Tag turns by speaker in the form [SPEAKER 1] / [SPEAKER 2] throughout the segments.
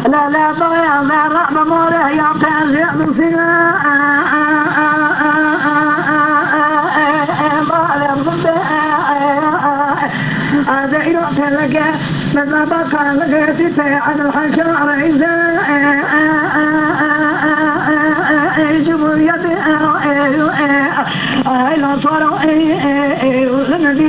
[SPEAKER 1] لا لا ضيع لا رحمة مولا يعطي من فينا هذا يعطي لك لما بقى لقيت عن الحشر عيسى جبوا يدي لا صاروا لنا دي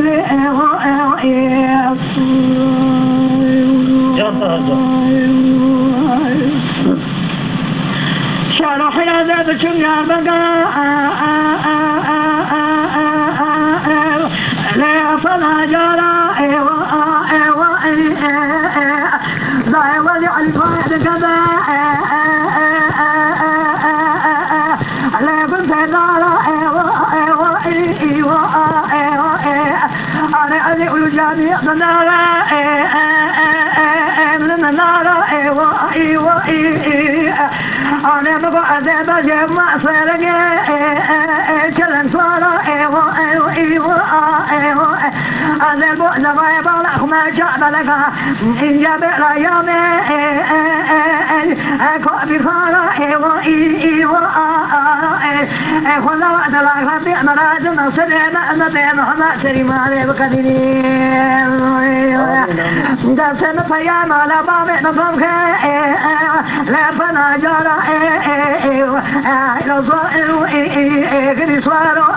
[SPEAKER 1] شرح هذا بشمع بقى لا فلا جرى لا ولي الفائد كذا لا كنت دارا أنا أدعو الجميع نارا من نارا أنا بقى ذا جمع فرق كلام صارا أنا بقى ما يبلغ ما جاب لك إن جاب الأيام أكو بخارا خلا وعد الله ربي مراد نصر ما محمد سري ما عليه بقدير دسم فيا ما لا باب نفهم لا بنا جرا لا صائر غير صاروا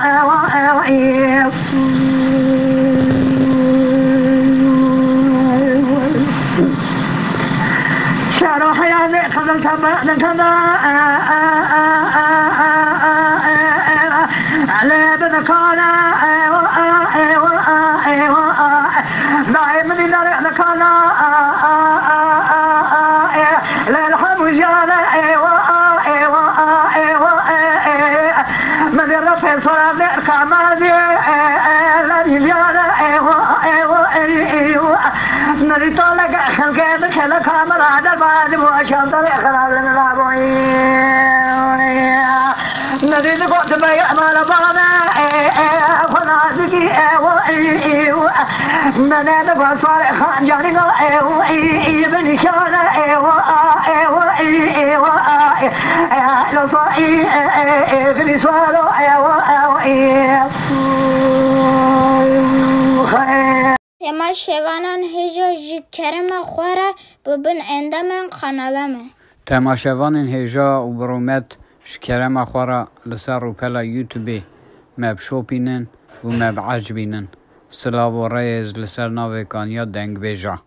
[SPEAKER 1] شارو حياتي خذل كما على بذكانا دائما نرى ذكانا لا الحمد جانا من الرفع صلاة كمازي لا يجانا نريد لك خلقك خلق كامل هذا بعد وعشان طريق خلال الرابعين نريد قد ما يعمل بعضا فنادقي ننادى فصالح خان جاني ابن شانا لو صائي ابن سوالو
[SPEAKER 2] تماشاوانان هجا جی کرم خوره ببن اندامن خانالمه
[SPEAKER 3] تماشاوانان هجا و برومت شکرم خوره لسر روپلا یوتیوبی مب شوپینن و مب عجبینن سلاو و ریز لسر ناوی کانیا دنگ بیجا